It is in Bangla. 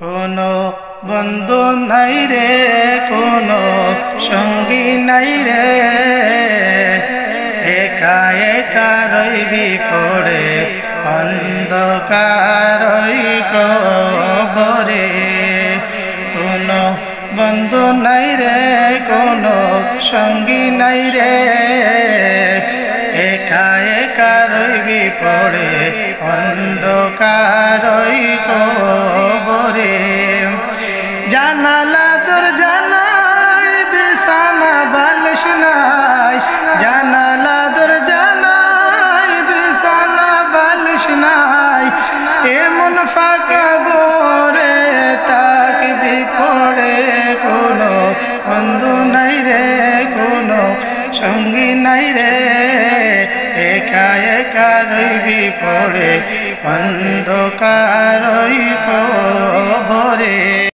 কোনো বন্ধু নাই রে, কোনো সঙ্গী নাই রে, একা একা রইবি পড়ে অন্ধকার কবরে। কোনো বন্ধু নাই রে, কোনো সঙ্গী নাই রে, একা একা রইবি পড়ে অন্ধকার কবরে। জানালা দরজা নাই, বিছানা বালিশ নাই, জানালা দরজা নাই, বিছানা বালিশ নাই, এমন ফাঁকা ঘরে থাকবি পড়ে। কোনো বন্ধু নাই রে, কোনো সঙ্গী নাই রে, একা একা রইবি পড়ে অন্ধকার কবরে।